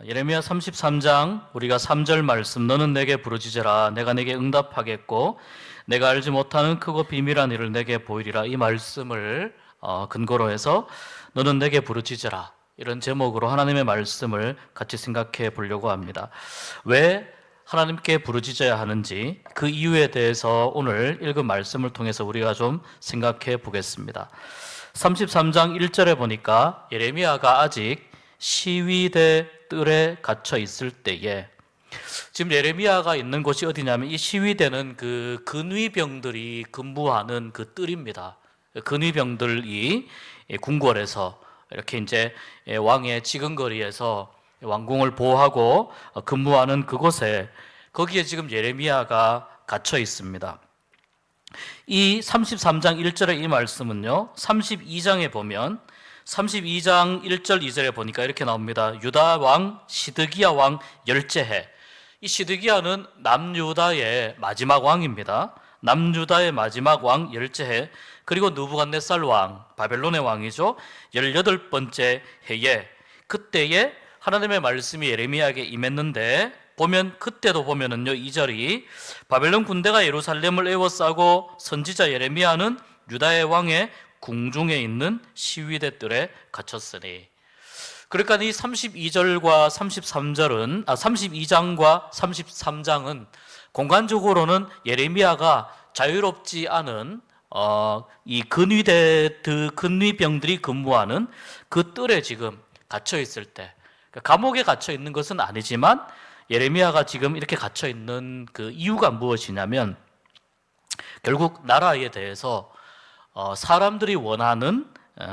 예레미야 33장 우리가 3절 말씀, 너는 내게 부르짖으라 내가 내게 응답하겠고 내가 알지 못하는 크고 비밀한 일을 내게 보이리라, 이 말씀을 근거로 해서 너는 내게 부르짖으라, 이런 제목으로 하나님의 말씀을 같이 생각해 보려고 합니다. 왜 하나님께 부르짖어야 하는지, 그 이유에 대해서 오늘 읽은 말씀을 통해서 우리가 좀 생각해 보겠습니다. 33장 1절에 보니까 예레미야가 아직 시위대 뜰에 갇혀 있을 때에, 지금 예레미야가 있는 곳이 어디냐면 이 시위대는 그 근위병들이 근무하는 그 뜰입니다. 근위병들이 궁궐에서 이렇게 이제 왕의 지근거리에서 왕궁을 보호하고 근무하는 그곳에, 거기에 지금 예레미야가 갇혀 있습니다. 이 33장 1절의 이 말씀은요, 32장에 보면 32장 1절 2절에 보니까 이렇게 나옵니다. 유다 왕 시드기야 왕 열째해. 이 시드기야는 남유다의 마지막 왕입니다. 남유다의 마지막 왕 열째해, 그리고 느부갓네살 왕, 바벨론의 왕이죠, 18번째 해에, 그때에 하나님의 말씀이 예레미야에게 임했는데, 보면 그때도 보면은요, 2절이 바벨론 군대가 예루살렘을 에워싸고 선지자 예레미야는 유다의 왕의 궁중에 있는 시위대 뜰에 갇혔으니. 그러니까 이 32절과 33절은 32장과 33장은 공간적으로는 예레미야가 자유롭지 않은 이 근위병들이 근무하는 그 뜰에 지금 갇혀 있을 때, 감옥에 갇혀 있는 것은 아니지만 예레미야가 지금 이렇게 갇혀 있는 그 이유가 무엇이냐면, 결국 나라에 대해서 사람들이 원하는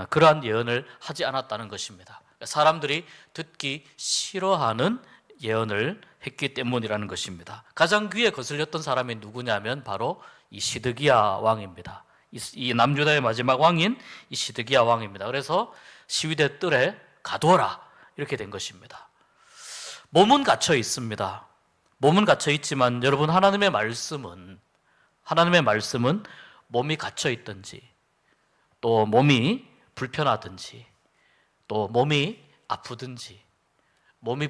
그러한 예언을 하지 않았다는 것입니다. 사람들이 듣기 싫어하는 예언을 했기 때문이라는 것입니다. 가장 귀에 거슬렸던 사람이 누구냐면 바로 이 시드기야 왕입니다. 이 남유다의 마지막 왕인 이 시드기야 왕입니다. 그래서 시위대 뜰에 가두어라, 이렇게 된 것입니다. 몸은 갇혀 있습니다. 몸은 갇혀 있지만 여러분, 하나님의 말씀은 몸이 갇혀 있든지, 또 몸이 불편하든지, 또 몸이 아프든지, 몸이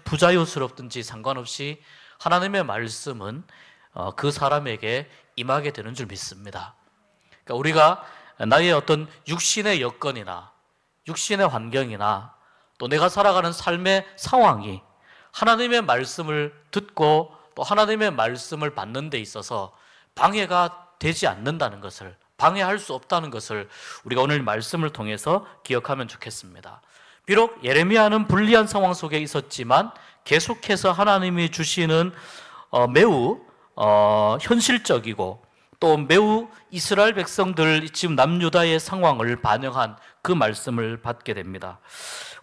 부자유스럽든지 상관없이 하나님의 말씀은 그 사람에게 임하게 되는 줄 믿습니다. 그러니까 우리가 나의 어떤 육신의 여건이나 육신의 환경이나 또 내가 살아가는 삶의 상황이 하나님의 말씀을 듣고 또 하나님의 말씀을 받는 데 있어서 방해가 되지 않는다는 것을, 방해할 수 없다는 것을 우리가 오늘 말씀을 통해서 기억하면 좋겠습니다. 비록 예레미야는 불리한 상황 속에 있었지만 계속해서 하나님이 주시는 매우 현실적이고 또 매우 이스라엘 백성들, 지금 남유다의 상황을 반영한 그 말씀을 받게 됩니다.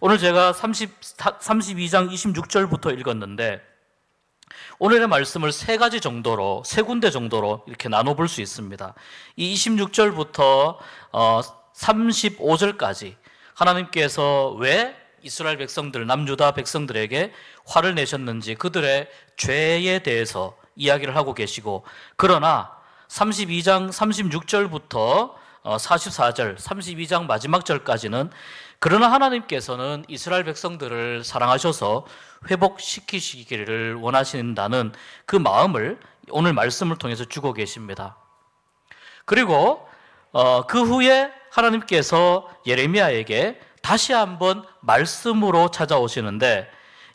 오늘 제가 32장 26절부터 읽었는데, 오늘의 말씀을 세 군데 정도로 이렇게 나눠볼 수 있습니다. 이 26절부터 35절까지 하나님께서 왜 이스라엘 백성들, 남유다 백성들에게 화를 내셨는지, 그들의 죄에 대해서 이야기를 하고 계시고, 그러나 32장 36절부터 44절, 32장 마지막 절까지는 그러나 하나님께서는 이스라엘 백성들을 사랑하셔서 회복시키시기를 원하신다는 그 마음을 오늘 말씀을 통해서 주고 계십니다. 그리고 그 후에 하나님께서 예레미야에게 다시 한번 말씀으로 찾아오시는데,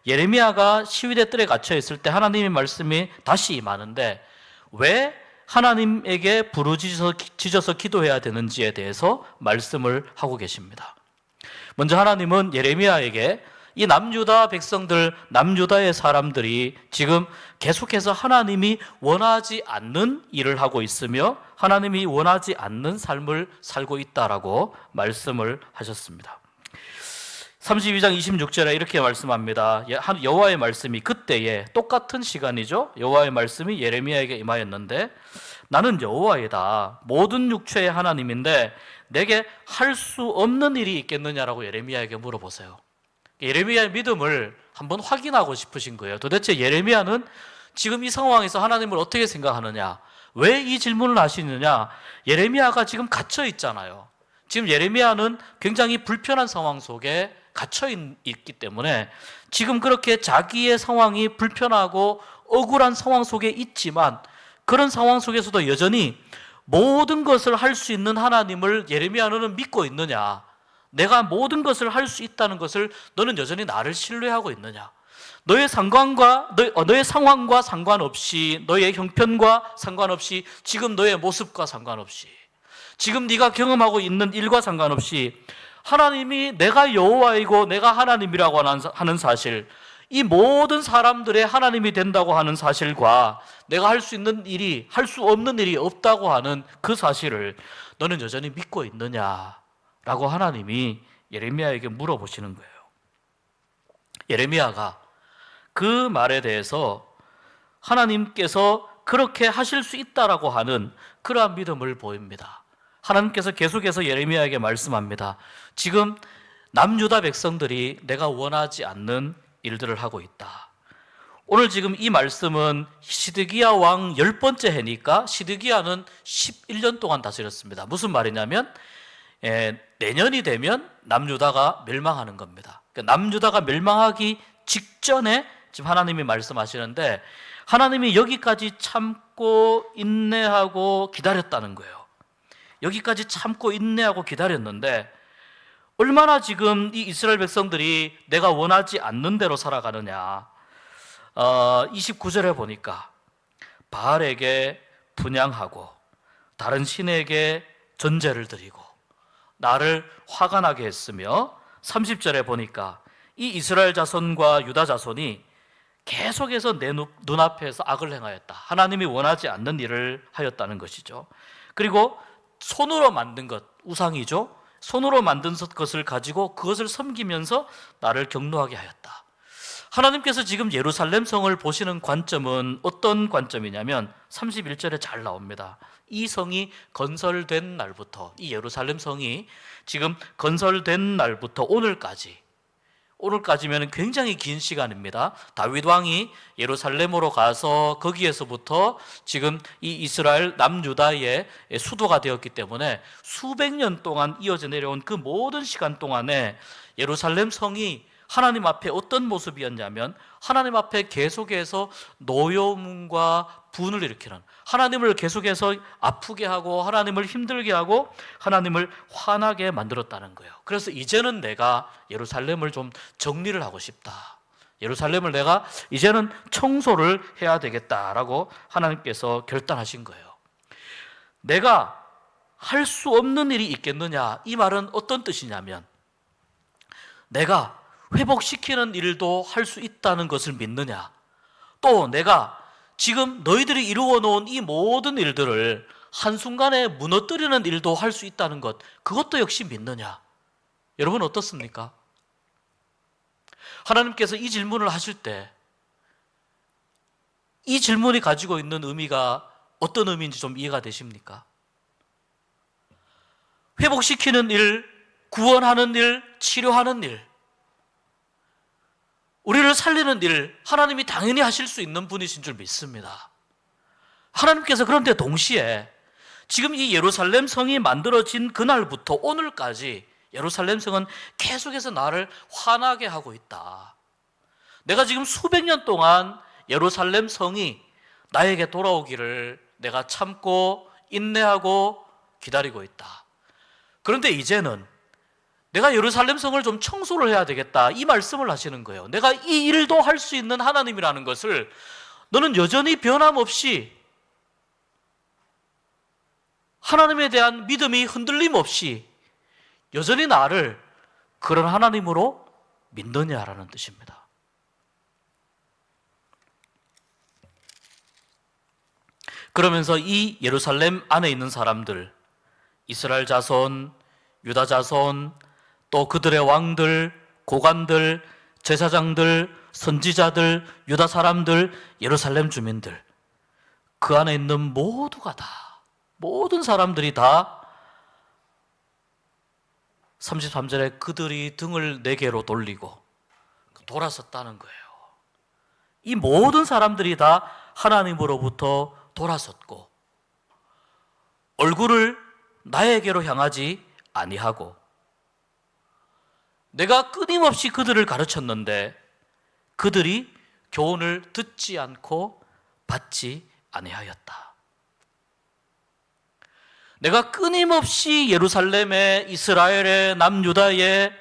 예레미야가 시위대 뜰에 갇혀 있을 때 하나님의 말씀이 다시 임하는데 왜 하나님에게 부르짖어서 기도해야 되는지에 대해서 말씀을 하고 계십니다. 먼저 하나님은 예레미야에게 이 남유다 백성들, 남유다의 사람들이 지금 계속해서 하나님이 원하지 않는 일을 하고 있으며 하나님이 원하지 않는 삶을 살고 있다라고 말씀을 하셨습니다. 32장 26절에 이렇게 말씀합니다. 여호와의 말씀이 그때에, 똑같은 시간이죠, 여호와의 말씀이 예레미야에게 임하였는데, 나는 여호와이다, 모든 육체의 하나님인데 내게 할 수 없는 일이 있겠느냐라고 예레미야에게 물어보세요. 예레미야의 믿음을 한번 확인하고 싶으신 거예요. 도대체 예레미야는 지금 이 상황에서 하나님을 어떻게 생각하느냐, 왜 이 질문을 하시느냐. 예레미야가 지금 갇혀 있잖아요. 지금 예레미야는 굉장히 불편한 상황 속에 있기 때문에 지금 그렇게 자기의 상황이 불편하고 억울한 상황 속에 있지만 그런 상황 속에서도 여전히 모든 것을 할 수 있는 하나님을 예레미야 너는 믿고 있느냐? 내가 모든 것을 할 수 있다는 것을 너는 여전히 나를 신뢰하고 있느냐? 너의 상황과 상관없이, 너의 형편과 상관없이, 지금 너의 모습과 상관없이, 지금 네가 경험하고 있는 일과 상관없이 하나님이 내가 여호와이고 내가 하나님이라고 하는 사실, 이 모든 사람들의 하나님이 된다고 하는 사실과 내가 할 수 있는 일이, 할 수 없는 일이 없다고 하는 그 사실을 너는 여전히 믿고 있느냐라고 하나님이 예레미야에게 물어보시는 거예요. 예레미야가 그 말에 대해서 하나님께서 그렇게 하실 수 있다라고 하는 그러한 믿음을 보입니다. 하나님께서 계속해서 예레미야에게 말씀합니다. 지금 남유다 백성들이 내가 원하지 않는 일들을 하고 있다. 오늘 지금 이 말씀은 시드기야 왕 10번째 해니까 시드기야는 11년 동안 다스렸습니다. 무슨 말이냐면 내년이 되면 남유다가 멸망하는 겁니다. 그러니까 남유다가 멸망하기 직전에 지금 하나님이 말씀하시는데 하나님이 여기까지 참고 인내하고 기다렸다는 거예요. 여기까지 참고 인내하고 기다렸는데 얼마나 지금 이 이스라엘 백성들이 내가 원하지 않는 대로 살아가느냐. 29절에 보니까 바알에게 분향하고 다른 신에게 전제를 드리고 나를 화가 나게 했으며 30절에 보니까 이 이스라엘 자손과 유다 자손이 계속해서 내 눈앞에서 악을 행하였다. 하나님이 원하지 않는 일을 하였다는 것이죠. 그리고 손으로 만든 것, 우상이죠. 손으로 만든 것을 가지고 그것을 섬기면서 나를 경노하게 하였다. 하나님께서 지금 예루살렘 성을 보시는 관점은 어떤 관점이냐면 31절에 잘 나옵니다. 이 성이 건설된 날부터, 이 예루살렘 성이 지금 건설된 날부터 오늘까지면 굉장히 긴 시간입니다. 다윗 왕이 예루살렘으로 가서 거기에서부터 지금 이 이스라엘 남유다의 수도가 되었기 때문에 수백 년 동안 이어져 내려온 그 모든 시간 동안에 예루살렘 성이 하나님 앞에 어떤 모습이었냐면 하나님 앞에 계속해서 노여움과 분을 일으키는, 하나님을 계속해서 아프게 하고 하나님을 힘들게 하고 하나님을 화나게 만들었다는 거예요. 그래서 이제는 내가 예루살렘을 좀 정리를 하고 싶다. 예루살렘을 내가 이제는 청소를 해야 되겠다라고 하나님께서 결단하신 거예요. 내가 할 수 없는 일이 있겠느냐? 이 말은 어떤 뜻이냐면 내가 회복시키는 일도 할 수 있다는 것을 믿느냐? 또 내가 지금 너희들이 이루어 놓은 이 모든 일들을 한순간에 무너뜨리는 일도 할 수 있다는 것, 그것도 역시 믿느냐? 여러분 어떻습니까? 하나님께서 이 질문을 하실 때 이 질문이 가지고 있는 의미가 어떤 의미인지 좀 이해가 되십니까? 회복시키는 일, 구원하는 일, 치료하는 일, 우리를 살리는 일, 하나님이 당연히 하실 수 있는 분이신 줄 믿습니다. 하나님께서 그런데 동시에 지금 이 예루살렘 성이 만들어진 그날부터 오늘까지 예루살렘 성은 계속해서 나를 화나게 하고 있다. 내가 지금 수백 년 동안 예루살렘 성이 나에게 돌아오기를 내가 참고 인내하고 기다리고 있다. 그런데 이제는 내가 예루살렘 성을 좀 청소를 해야 되겠다, 이 말씀을 하시는 거예요. 내가 이 일도 할 수 있는 하나님이라는 것을 너는 여전히 변함없이 하나님에 대한 믿음이 흔들림 없이 여전히 나를 그런 하나님으로 믿느냐라는 뜻입니다. 그러면서 이 예루살렘 안에 있는 사람들, 이스라엘 자손, 유다 자손, 또 그들의 왕들, 고관들, 제사장들, 선지자들, 유다 사람들, 예루살렘 주민들, 그 안에 있는 모두가 다, 모든 사람들이 다 33절에 그들이 등을 내게로 돌리고 돌아섰다는 거예요. 이 모든 사람들이 다 하나님으로부터 돌아섰고 얼굴을 나에게로 향하지 아니하고 내가 끊임없이 그들을 가르쳤는데 그들이 교훈을 듣지 않고 받지 아니하였다. 내가 끊임없이 예루살렘에, 이스라엘에, 남유다에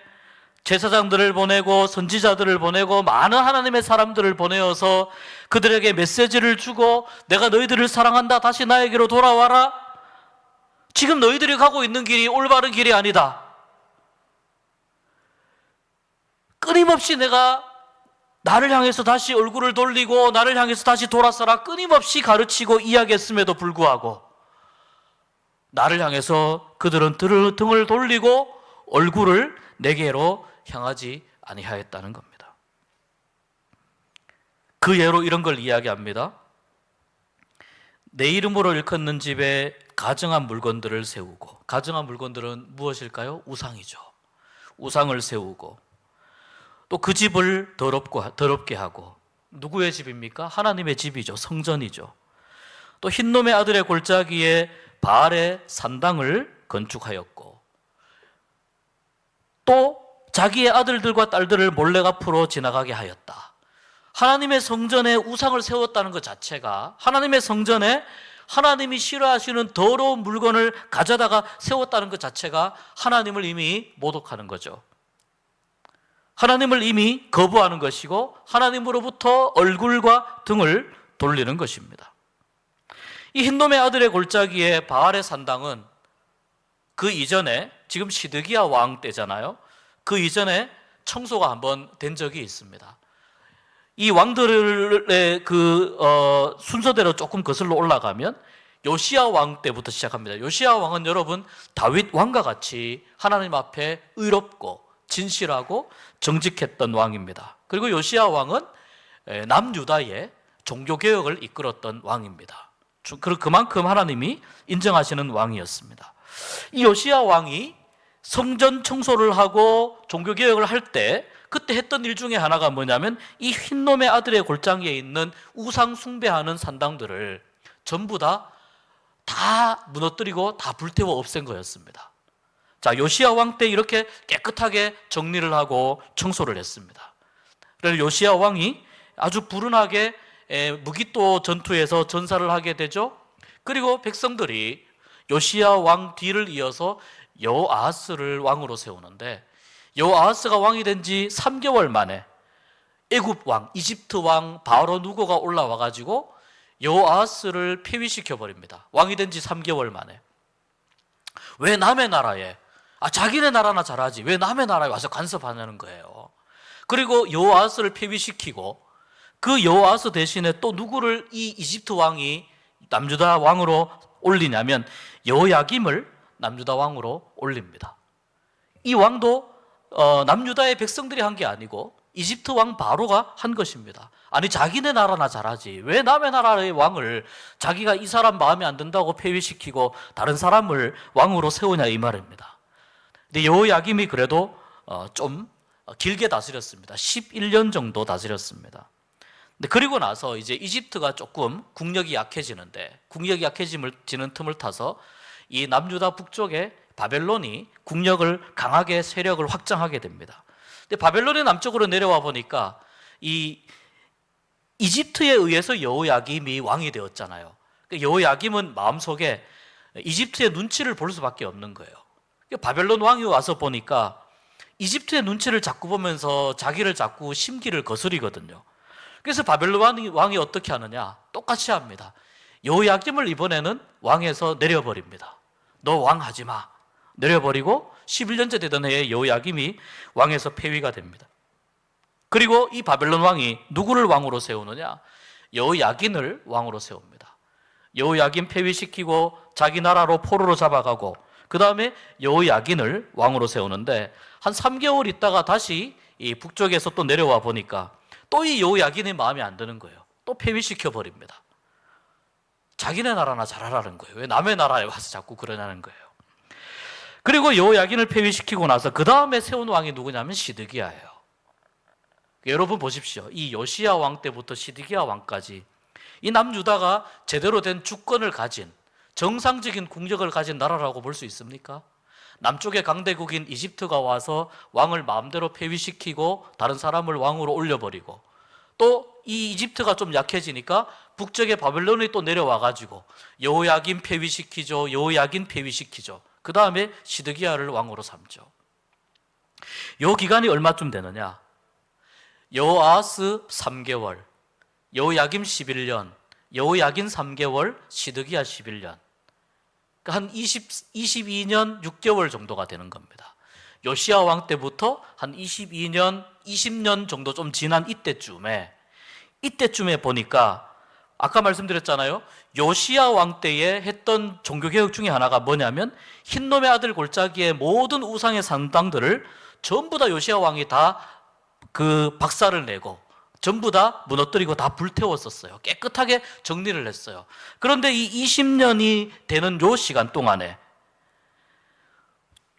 제사장들을 보내고 선지자들을 보내고 많은 하나님의 사람들을 보내어서 그들에게 메시지를 주고 내가 너희들을 사랑한다, 다시 나에게로 돌아와라, 지금 너희들이 가고 있는 길이 올바른 길이 아니다, 끊임없이 내가 나를 향해서 다시 얼굴을 돌리고 나를 향해서 다시 돌아서라 끊임없이 가르치고 이야기했음에도 불구하고 나를 향해서 그들은 등을 돌리고 얼굴을 내게로 향하지 아니하였다는 겁니다. 그 예로 이런 걸 이야기합니다. 내 이름으로 일컫는 집에 가증한 물건들을 세우고, 가증한 물건들은 무엇일까요? 우상이죠. 우상을 세우고 또 그 집을 더럽게 하고, 누구의 집입니까? 하나님의 집이죠. 성전이죠. 또 흰놈의 아들의 골짜기에 바알의 산당을 건축하였고, 또 자기의 아들들과 딸들을 몰래 앞으로 지나가게 하였다. 하나님의 성전에 우상을 세웠다는 것 자체가, 하나님의 성전에 하나님이 싫어하시는 더러운 물건을 가져다가 세웠다는 것 자체가 하나님을 이미 모독하는 거죠. 하나님을 이미 거부하는 것이고 하나님으로부터 얼굴과 등을 돌리는 것입니다. 이 흰놈의 아들의 골짜기에 바알의 산당은 그 이전에, 지금 시드기야 왕 때잖아요. 그 이전에 청소가 한번 된 적이 있습니다. 이 왕들의 순서대로 조금 거슬러 올라가면 요시야 왕 때부터 시작합니다. 요시야 왕은 여러분 다윗 왕과 같이 하나님 앞에 의롭고 진실하고 정직했던 왕입니다. 그리고 요시야 왕은 남유다의 종교개혁을 이끌었던 왕입니다. 그만큼 하나님이 인정하시는 왕이었습니다. 이 요시야 왕이 성전 청소를 하고 종교개혁을 할 때 그때 했던 일 중에 하나가 뭐냐면 이 흰놈의 아들의 골짜기에 있는 우상 숭배하는 산당들을 전부 다 무너뜨리고 다 불태워 없앤 거였습니다. 자, 요시야 왕 때 이렇게 깨끗하게 정리를 하고 청소를 했습니다. 그래서 요시야 왕이 아주 불운하게 무기또 전투에서 전사를 하게 되죠. 그리고 백성들이 요시야 왕 뒤를 이어서 여호아하스를 왕으로 세우는데, 여호아하스가 왕이 된 지 3개월 만에 애굽 왕, 이집트 왕 바로 누고가 올라와 가지고 여호아하스를 폐위시켜 버립니다. 왕이 된 지 3개월 만에. 왜 남의 나라에, 자기네 나라나 잘하지 왜 남의 나라에 와서 간섭하냐는 거예요. 그리고 여호아하스를 폐위시키고 그 여호아하스 대신에 또 누구를 이 이집트 왕이 남유다 왕으로 올리냐면 여호야김을 남유다 왕으로 올립니다. 이 왕도 남유다의 백성들이 한 게 아니고 이집트 왕 바로가 한 것입니다. 아니, 자기네 나라나 잘하지 왜 남의 나라의 왕을, 자기가 이 사람 마음에 안 든다고 폐위시키고 다른 사람을 왕으로 세우냐 이 말입니다. 근데 여호야김이 그래도 좀 길게 다스렸습니다. 11년 정도 다스렸습니다. 근데 그리고 나서 이제 이집트가 조금 국력이 약해지는데, 국력이 약해지는 틈을 타서 이 남유다 북쪽에 바벨론이 국력을 강하게 세력을 확장하게 됩니다. 근데 바벨론이 남쪽으로 내려와 보니까 이 이집트에 의해서 여호야김이 왕이 되었잖아요. 여호야김은 마음속에 이집트의 눈치를 볼 수밖에 없는 거예요. 바벨론 왕이 와서 보니까 이집트의 눈치를 자꾸 보면서 자기를 자꾸 심기를 거스리거든요. 그래서 바벨론 왕이 어떻게 하느냐? 똑같이 합니다. 여호야김을 이번에는 왕에서 내려버립니다. 너 왕 하지 마. 내려버리고 11년째 되던 해에 여호야김이 왕에서 폐위가 됩니다. 그리고 이 바벨론 왕이 누구를 왕으로 세우느냐? 여호야긴을 왕으로 세웁니다. 여호야긴 폐위시키고 자기 나라로 포로로 잡아가고 그 다음에 여호야긴을 왕으로 세우는데 한 3개월 있다가 다시 이 북쪽에서 또 내려와 보니까 또 이 여호야긴의 마음에 안 드는 거예요. 또 폐위시켜 버립니다. 자기네 나라나 잘하라는 거예요. 왜 남의 나라에 와서 자꾸 그러냐는 거예요. 그리고 여호야긴을 폐위시키고 나서 그 다음에 세운 왕이 누구냐면 시드기야예요. 여러분 보십시오. 이 요시야 왕 때부터 시드기야 왕까지 이 남유다가 제대로 된 주권을 가진 정상적인 국력을 가진 나라라고 볼 수 있습니까? 남쪽의 강대국인 이집트가 와서 왕을 마음대로 폐위시키고 다른 사람을 왕으로 올려버리고, 또 이 이집트가 좀 약해지니까 북쪽의 바벨론이 또 내려와가지고 여호야긴 폐위시키죠. 여호야긴 폐위시키죠. 그 다음에 시드기야를 왕으로 삼죠. 요 기간이 얼마쯤 되느냐? 여호아스 3개월, 여호야김 11년, 여호야긴 3개월, 시드기야 11년. 그러니까 한 22년 6개월 정도가 되는 겁니다. 요시야 왕 때부터 한 22년, 20년 정도 좀 지난 이때쯤에 보니까 아까 말씀드렸잖아요. 요시야 왕 때에 했던 종교개혁 중에 하나가 뭐냐면 흰놈의 아들 골짜기의 모든 우상의 산당들을 전부 다 요시야 왕이 다 그 박살을 내고 전부 다 무너뜨리고 다 불태웠었어요. 깨끗하게 정리를 했어요. 그런데 이 20년이 되는 요 시간 동안에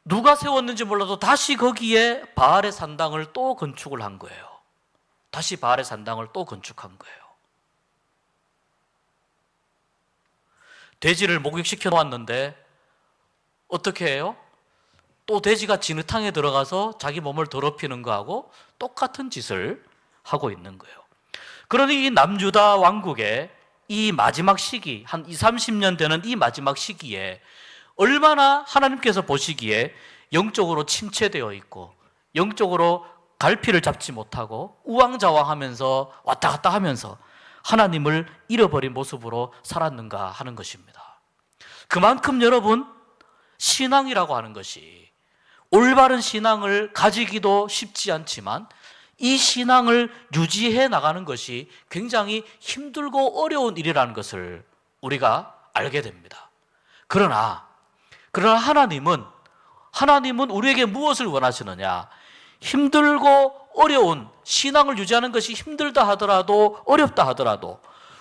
누가 세웠는지 몰라도 다시 거기에 바알의 산당을 또 건축을 한 거예요. 다시 바알의 산당을 또 건축한 거예요. 돼지를 목욕시켜 놓았는데 어떻게 해요? 또 돼지가 진흙탕에 들어가서 자기 몸을 더럽히는 거하고 똑같은 짓을 하고 있는 거예요. 그러니 이 남유다 왕국의 이 마지막 시기, 한 20, 30년 되는 이 마지막 시기에 얼마나 하나님께서 보시기에 영적으로 침체되어 있고 영적으로 갈피를 잡지 못하고 우왕좌왕하면서 왔다 갔다 하면서 하나님을 잃어버린 모습으로 살았는가 하는 것입니다. 그만큼 여러분, 신앙이라고 하는 것이 올바른 신앙을 가지기도 쉽지 않지만 이 신앙을 유지해 나가는 것이 굉장히 힘들고 어려운 일이라는 것을 우리가 알게 됩니다. 그러나 하나님은 우리에게 무엇을 원하시느냐? 힘들고 어려운 신앙을 유지하는 것이 힘들다 하더라도 어렵다 하더라도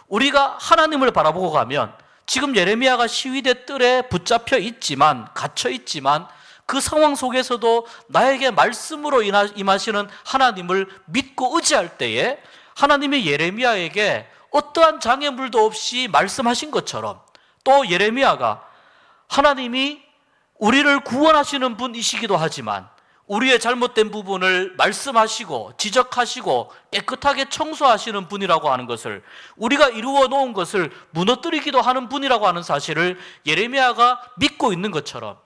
우리가 하나님을 바라보고 가면 지금 예레미야가 시위대 뜰에 붙잡혀 있지만 갇혀 있지만 그 상황 속에서도 나에게 말씀으로 임하시는 하나님을 믿고 의지할 때에 하나님이 예레미야에게 어떠한 장애물도 없이 말씀하신 것처럼 또 예레미야가 하나님이 우리를 구원하시는 분이시기도 하지만 우리의 잘못된 부분을 말씀하시고 지적하시고 깨끗하게 청소하시는 분이라고 하는 것을, 우리가 이루어 놓은 것을 무너뜨리기도 하는 분이라고 하는 사실을 예레미야가 믿고 있는 것처럼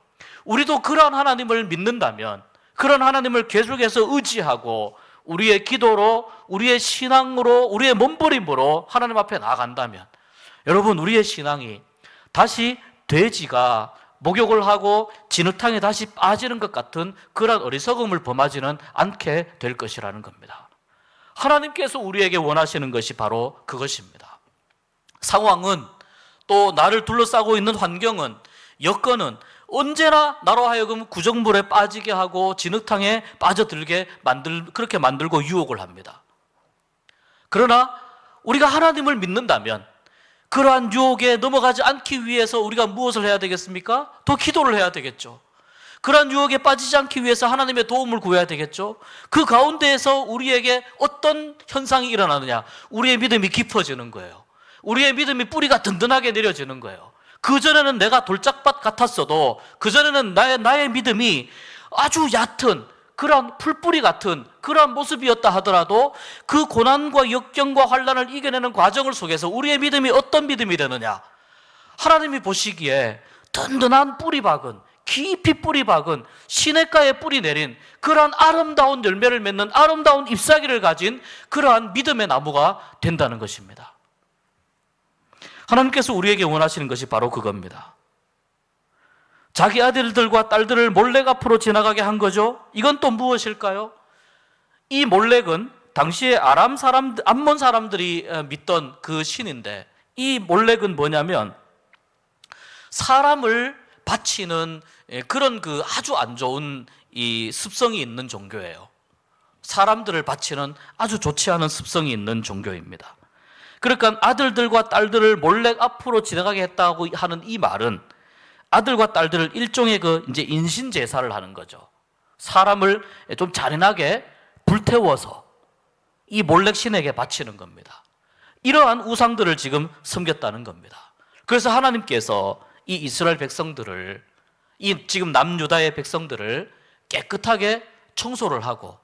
우리도 그러한 하나님을 믿는다면, 그런 하나님을 계속해서 의지하고 우리의 기도로, 우리의 신앙으로, 우리의 몸부림으로 하나님 앞에 나아간다면 여러분, 우리의 신앙이 다시 돼지가 목욕을 하고 진흙탕에 다시 빠지는 것 같은 그런 어리석음을 범하지는 않게 될 것이라는 겁니다. 하나님께서 우리에게 원하시는 것이 바로 그것입니다. 상황은, 또 나를 둘러싸고 있는 환경은, 여건은 언제나 나로 하여금 구정물에 빠지게 하고 진흙탕에 빠져들게 그렇게 만들고 유혹을 합니다. 그러나 우리가 하나님을 믿는다면 그러한 유혹에 넘어가지 않기 위해서 우리가 무엇을 해야 되겠습니까? 더 기도를 해야 되겠죠. 그러한 유혹에 빠지지 않기 위해서 하나님의 도움을 구해야 되겠죠. 그 가운데에서 우리에게 어떤 현상이 일어나느냐? 우리의 믿음이 깊어지는 거예요. 우리의 믿음이 뿌리가 든든하게 내려지는 거예요. 그전에는 내가 돌짝밭 같았어도, 그전에는 나의 믿음이 아주 얕은 그러한 풀뿌리 같은 그러한 모습이었다 하더라도 그 고난과 역경과 환난을 이겨내는 과정을 속에서 우리의 믿음이 어떤 믿음이 되느냐? 하나님이 보시기에 든든한 뿌리 박은, 깊이 뿌리 박은, 시냇가에 뿌리 내린 그러한 아름다운 열매를 맺는 아름다운 잎사귀를 가진 그러한 믿음의 나무가 된다는 것입니다. 하나님께서 우리에게 원하시는 것이 바로 그겁니다. 자기 아들들과 딸들을 몰렉 앞으로 지나가게 한 거죠. 이건 또 무엇일까요? 이 몰렉은 당시에 암몬 사람들이 믿던 그 신인데, 이 몰렉은 뭐냐면 사람을 바치는 그런 그 아주 안 좋은 이 습성이 있는 종교예요. 사람들을 바치는 아주 좋지 않은 습성이 있는 종교입니다. 그러니까 아들들과 딸들을 몰렉 앞으로 지나가게 했다고 하는 이 말은 아들과 딸들을 일종의 이제 인신 제사를 하는 거죠. 사람을 좀 잔인하게 불태워서 이 몰렉 신에게 바치는 겁니다. 이러한 우상들을 지금 섬겼다는 겁니다. 그래서 하나님께서 이 이스라엘 백성들을 이 지금 남유다의 백성들을 깨끗하게 청소를 하고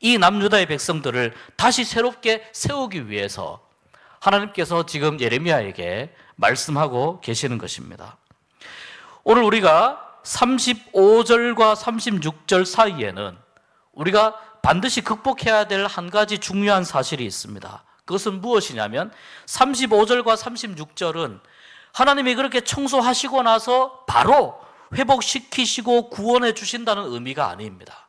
이 남유다의 백성들을 다시 새롭게 세우기 위해서 하나님께서 지금 예레미야에게 말씀하고 계시는 것입니다. 오늘 우리가 35절과 36절 사이에는 우리가 반드시 극복해야 될 한 가지 중요한 사실이 있습니다. 그것은 무엇이냐면 35절과 36절은 하나님이 그렇게 청소하시고 나서 바로 회복시키시고 구원해 주신다는 의미가 아닙니다.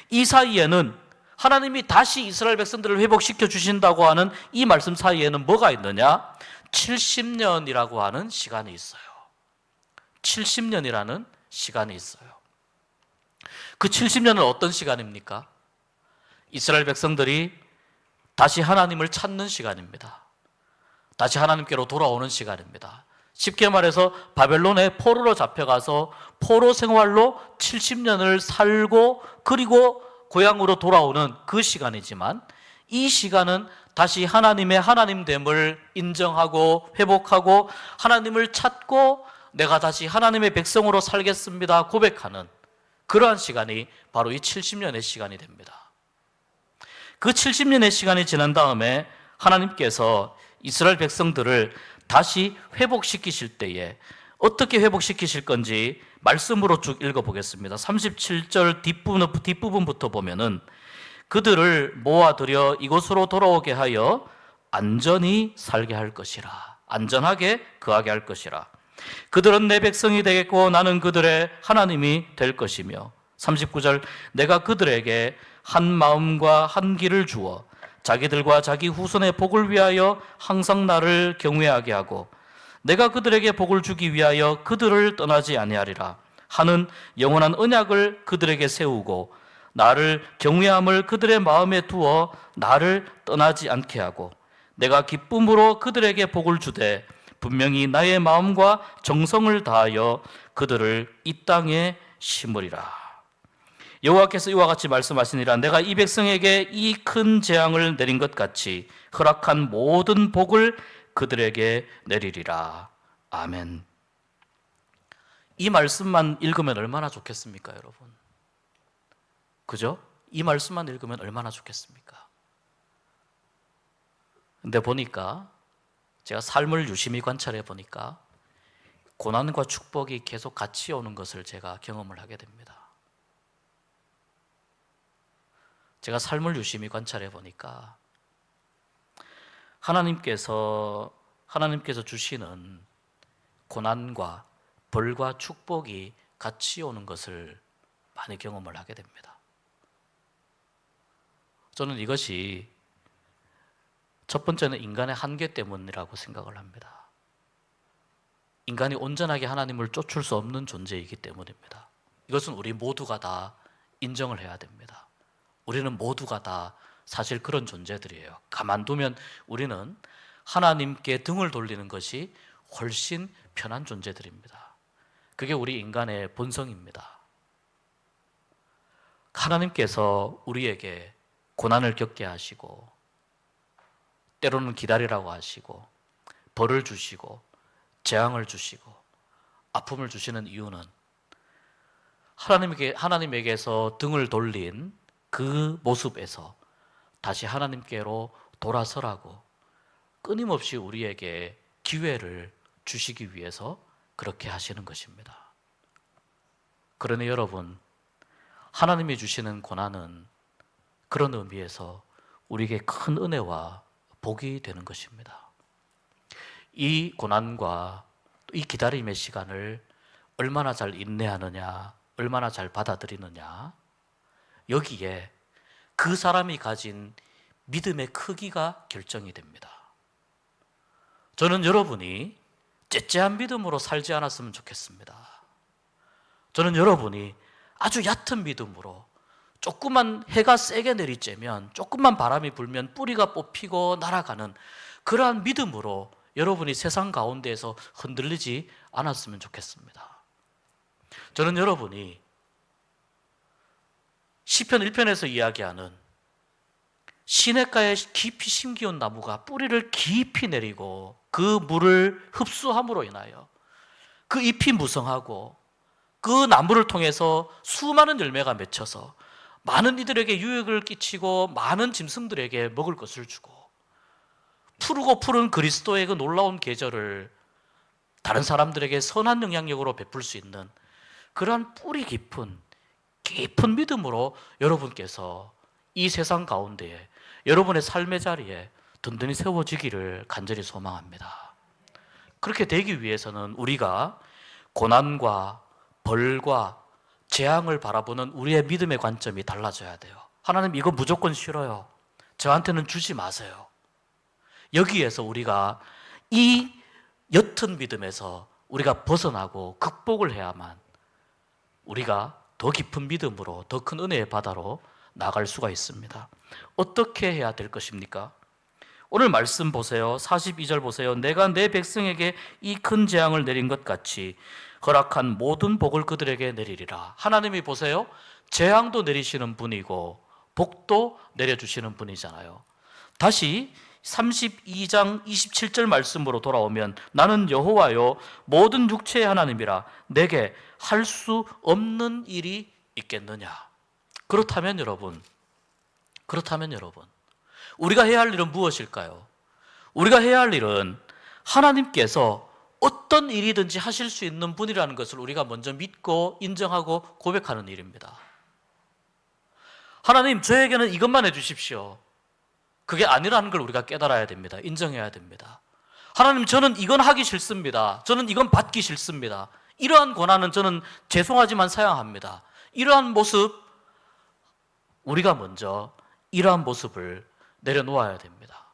이 사이에는 하나님이 다시 이스라엘 백성들을 회복시켜 주신다고 하는 이 말씀 사이에는 뭐가 있느냐? 70년이라고 하는 시간이 있어요. 70년이라는 시간이 있어요. 그 70년은 어떤 시간입니까? 이스라엘 백성들이 다시 하나님을 찾는 시간입니다. 다시 하나님께로 돌아오는 시간입니다. 쉽게 말해서 바벨론에 포로로 잡혀가서 포로 생활로 70년을 살고 그리고 고향으로 돌아오는 그 시간이지만 이 시간은 다시 하나님의 하나님됨을 인정하고 회복하고 하나님을 찾고 내가 다시 하나님의 백성으로 살겠습니다 고백하는 그러한 시간이 바로 이 70년의 시간이 됩니다. 그 70년의 시간이 지난 다음에 하나님께서 이스라엘 백성들을 다시 회복시키실 때에 어떻게 회복시키실 건지 말씀으로 쭉 읽어보겠습니다. 37절 뒷부분부터 보면은 그들을 모아들여 이곳으로 돌아오게 하여 안전히 살게 할 것이라. 안전하게 거하게 할 것이라. 그들은 내 백성이 되겠고 나는 그들의 하나님이 될 것이며 39절 내가 그들에게 한 마음과 한 길을 주어 자기들과 자기 후손의 복을 위하여 항상 나를 경외하게 하고 내가 그들에게 복을 주기 위하여 그들을 떠나지 아니하리라 하는 영원한 언약을 그들에게 세우고 나를 경외함을 그들의 마음에 두어 나를 떠나지 않게 하고 내가 기쁨으로 그들에게 복을 주되 분명히 나의 마음과 정성을 다하여 그들을 이 땅에 심으리라. 여호와께서 이와 같이 말씀하시니라. 내가 이 백성에게 이 큰 재앙을 내린 것 같이 허락한 모든 복을 그들에게 내리리라. 아멘. 이 말씀만 읽으면 얼마나 좋겠습니까, 여러분? 그죠? 이 말씀만 읽으면 얼마나 좋겠습니까? 근데 보니까 제가 삶을 유심히 관찰해 보니까 고난과 축복이 계속 같이 오는 것을 제가 경험을 하게 됩니다. 제가 삶을 유심히 관찰해 보니까 하나님께서 주시는 고난과 벌과 축복이 같이 오는 것을 많이 경험을 하게 됩니다. 저는 이것이 첫 번째는 인간의 한계 때문이라고 생각을 합니다. 인간이 온전하게 하나님을 쫓을 수 없는 존재이기 때문입니다. 이것은 우리 모두가 다 인정을 해야 됩니다. 우리는 모두가 다 사실 그런 존재들이에요. 가만두면 우리는 하나님께 등을 돌리는 것이 훨씬 편한 존재들입니다. 그게 우리 인간의 본성입니다. 하나님께서 우리에게 고난을 겪게 하시고 때로는 기다리라고 하시고 벌을 주시고 재앙을 주시고 아픔을 주시는 이유는 하나님에게서 등을 돌린 그 모습에서 다시 하나님께로 돌아서라고 끊임없이 우리에게 기회를 주시기 위해서 그렇게 하시는 것입니다. 그러니 여러분, 하나님이 주시는 고난은 그런 의미에서 우리에게 큰 은혜와 복이 되는 것입니다. 이 고난과 이 기다림의 시간을 얼마나 잘 인내하느냐, 얼마나 잘 받아들이느냐, 여기에 그 사람이 가진 믿음의 크기가 결정이 됩니다. 저는 여러분이 째째한 믿음으로 살지 않았으면 좋겠습니다. 저는 여러분이 아주 얕은 믿음으로 조금만 해가 세게 내리쬐면, 조금만 바람이 불면 뿌리가 뽑히고 날아가는 그러한 믿음으로 여러분이 세상 가운데에서 흔들리지 않았으면 좋겠습니다. 저는 여러분이 시편 1편에서 이야기하는 시냇가에 깊이 심기운 나무가 뿌리를 깊이 내리고 그 물을 흡수함으로 인하여 그 잎이 무성하고 그 나무를 통해서 수많은 열매가 맺혀서 많은 이들에게 유익을 끼치고 많은 짐승들에게 먹을 것을 주고 푸르고 푸른 그리스도의 그 놀라운 계절을 다른 사람들에게 선한 영향력으로 베풀 수 있는 그러한 뿌리 깊은 믿음으로 여러분께서 이 세상 가운데에 여러분의 삶의 자리에 든든히 세워지기를 간절히 소망합니다. 그렇게 되기 위해서는 우리가 고난과 벌과 재앙을 바라보는 우리의 믿음의 관점이 달라져야 돼요. 하나님 이거 무조건 싫어요. 저한테는 주지 마세요. 여기에서 우리가 이 옅은 믿음에서 우리가 벗어나고 극복을 해야만 우리가 더 깊은 믿음으로 더 큰 은혜의 바다로 나갈 수가 있습니다. 어떻게 해야 될 것입니까? 오늘 말씀 보세요. 42절 보세요. 내가 내 백성에게 이 큰 재앙을 내린 것 같이 허락한 모든 복을 그들에게 내리리라. 하나님이 보세요. 재앙도 내리시는 분이고 복도 내려주시는 분이잖아요. 다시 32장 27절 말씀으로 돌아오면 나는 여호와요 모든 육체의 하나님이라 내게 할 수 없는 일이 있겠느냐. 그렇다면 여러분 우리가 해야 할 일은 무엇일까요? 우리가 해야 할 일은 하나님께서 어떤 일이든지 하실 수 있는 분이라는 것을 우리가 먼저 믿고 인정하고 고백하는 일입니다. 하나님 저에게는 이것만 해주십시오. 그게 아니라는 걸 우리가 깨달아야 됩니다. 인정해야 됩니다. 하나님 저는 이건 하기 싫습니다. 저는 이건 받기 싫습니다. 이러한 고난은 저는 죄송하지만 사양합니다. 이러한 모습 우리가 먼저 이러한 모습을 내려놓아야 됩니다.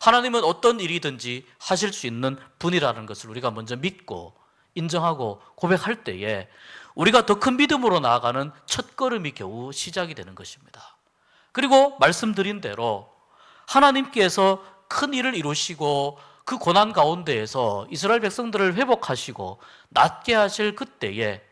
하나님은 어떤 일이든지 하실 수 있는 분이라는 것을 우리가 먼저 믿고 인정하고 고백할 때에 우리가 더 큰 믿음으로 나아가는 첫걸음이 겨우 시작이 되는 것입니다. 그리고 말씀드린 대로 하나님께서 큰 일을 이루시고 그 고난 가운데에서 이스라엘 백성들을 회복하시고 낫게 하실 그때에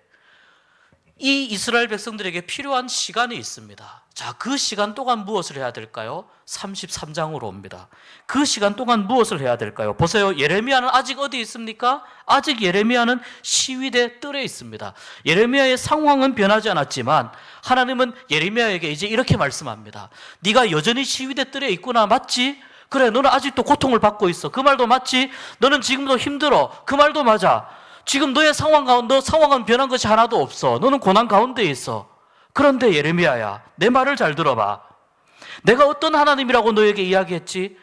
이 이스라엘 백성들에게 필요한 시간이 있습니다. 자, 그 시간 동안 무엇을 해야 될까요? 33장으로 옵니다. 그 시간 동안 무엇을 해야 될까요? 보세요. 예레미야는 아직 어디 있습니까? 아직 예레미야는 시위대 뜰에 있습니다. 예레미야의 상황은 변하지 않았지만 하나님은 예레미야에게 이제 이렇게 말씀합니다. 네가 여전히 시위대 뜰에 있구나. 맞지? 그래, 너는 아직도 고통을 받고 있어. 그 말도 맞지? 너는 지금도 힘들어. 그 말도 맞아. 지금 너의 상황 가운데 상황은 변한 것이 하나도 없어. 너는 고난 가운데 있어. 그런데 예레미야야, 내 말을 잘 들어봐. 내가 어떤 하나님이라고 너에게 이야기했지?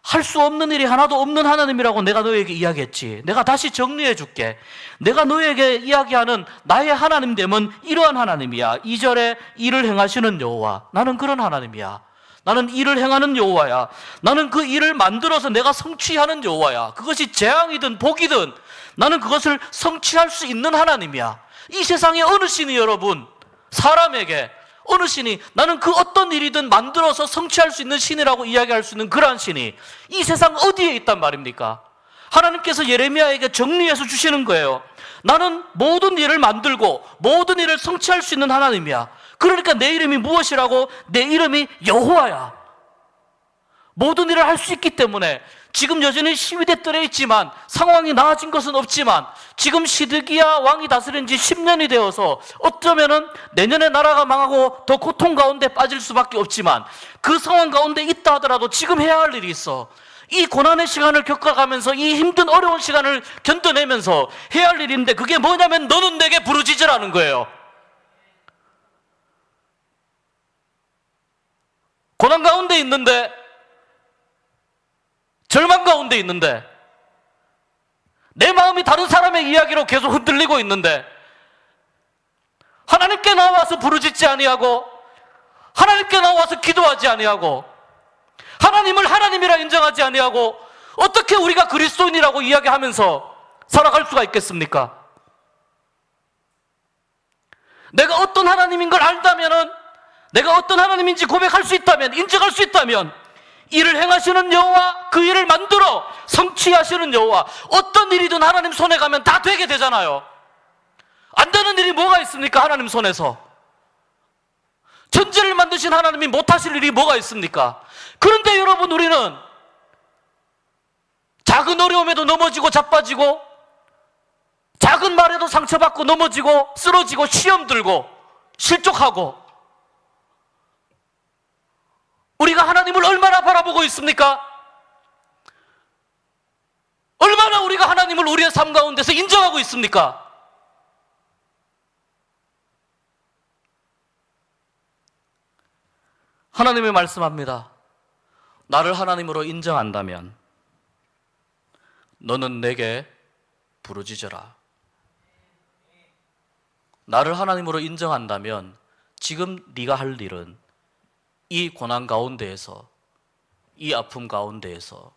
할 수 없는 일이 하나도 없는 하나님이라고 내가 너에게 이야기했지. 내가 다시 정리해 줄게. 내가 너에게 이야기하는 나의 하나님됨은 이러한 하나님이야. 2절에 일을 행하시는 여호와. 나는 그런 하나님이야. 나는 일을 행하는 여호와야. 나는 그 일을 만들어서 내가 성취하는 여호와야. 그것이 재앙이든 복이든 나는 그것을 성취할 수 있는 하나님이야. 이 세상에 어느 신이 여러분, 사람에게 어느 신이 나는 그 어떤 일이든 만들어서 성취할 수 있는 신이라고 이야기할 수 있는 그러한 신이 이 세상 어디에 있단 말입니까? 하나님께서 예레미야에게 정리해서 주시는 거예요. 나는 모든 일을 만들고 모든 일을 성취할 수 있는 하나님이야. 그러니까 내 이름이 무엇이라고? 내 이름이 여호와야. 모든 일을 할 수 있기 때문에 지금 여전히 시위대 뜰에 있지만 상황이 나아진 것은 없지만 지금 시드기야 왕이 다스린 지 10년이 되어서 어쩌면은 내년에 나라가 망하고 더 고통 가운데 빠질 수밖에 없지만 그 상황 가운데 있다 하더라도 지금 해야 할 일이 있어. 이 고난의 시간을 겪어가면서 이 힘든 어려운 시간을 견뎌내면서 해야 할 일인데 그게 뭐냐면 너는 내게 부르짖으라는 거예요. 고난 가운데 있는데, 절망 가운데 있는데, 내 마음이 다른 사람의 이야기로 계속 흔들리고 있는데 하나님께 나와서 부르짖지 아니하고 하나님께 나와서 기도하지 아니하고 하나님을 하나님이라 인정하지 아니하고 어떻게 우리가 그리스도인이라고 이야기하면서 살아갈 수가 있겠습니까? 내가 어떤 하나님인 걸 알다면은, 내가 어떤 하나님인지 고백할 수 있다면, 인정할 수 있다면 일을 행하시는 여호와, 그 일을 만들어 성취하시는 여호와, 어떤 일이든 하나님 손에 가면 다 되게 되잖아요. 안 되는 일이 뭐가 있습니까? 하나님 손에서. 천지를 만드신 하나님이 못하실 일이 뭐가 있습니까? 그런데 여러분, 우리는 작은 어려움에도 넘어지고 자빠지고 작은 말에도 상처받고 넘어지고 쓰러지고 시험 들고 실족하고, 우리가 하나님을 얼마나 바라보고 있습니까? 얼마나 우리가 하나님을 우리의 삶 가운데서 인정하고 있습니까? 하나님이 말씀합니다. 나를 하나님으로 인정한다면 너는 내게 부르짖어라. 나를 하나님으로 인정한다면 지금 네가 할 일은 이 고난 가운데에서, 이 아픔 가운데에서,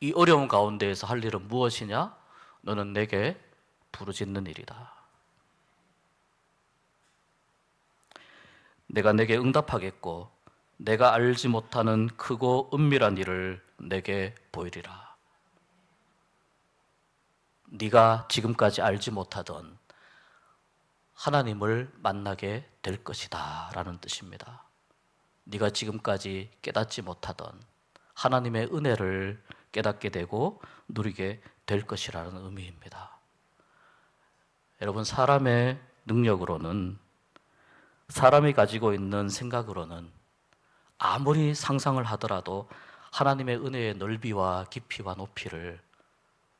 이 어려움 가운데에서 할 일은 무엇이냐? 너는 내게 부르짖는 일이다. 내가 내게 응답하겠고 내가 알지 못하는 크고 은밀한 일을 내게 보이리라. 네가 지금까지 알지 못하던 하나님을 만나게 될 것이다 라는 뜻입니다. 네가 지금까지 깨닫지 못하던 하나님의 은혜를 깨닫게 되고 누리게 될 것이라는 의미입니다. 여러분, 사람의 능력으로는, 사람이 가지고 있는 생각으로는 아무리 상상을 하더라도 하나님의 은혜의 넓이와 깊이와 높이를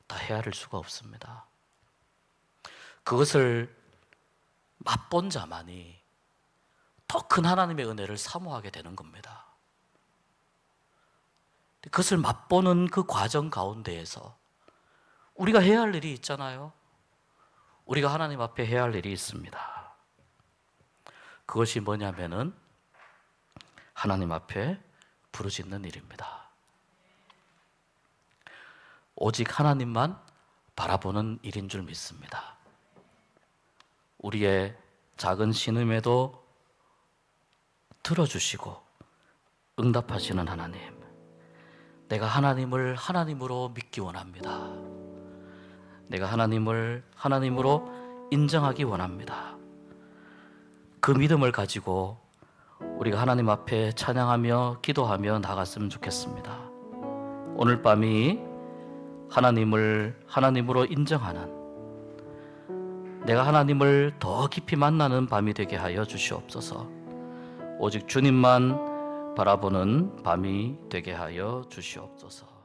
다 헤아릴 수가 없습니다. 그것을 맛본 자만이 더 큰 하나님의 은혜를 사모하게 되는 겁니다. 그것을 맛보는 그 과정 가운데에서 우리가 해야 할 일이 있잖아요. 우리가 하나님 앞에 해야 할 일이 있습니다. 그것이 뭐냐면은 하나님 앞에 부르짖는 일입니다. 오직 하나님만 바라보는 일인 줄 믿습니다. 우리의 작은 신음에도 들어주시고 응답하시는 하나님, 내가 하나님을 하나님으로 믿기 원합니다. 내가 하나님을 하나님으로 인정하기 원합니다. 그 믿음을 가지고 우리가 하나님 앞에 찬양하며 기도하며 나갔으면 좋겠습니다. 오늘 밤이 하나님을 하나님으로 인정하는, 내가 하나님을 더 깊이 만나는 밤이 되게 하여 주시옵소서. 오직 주님만 바라보는 밤이 되게 하여 주시옵소서.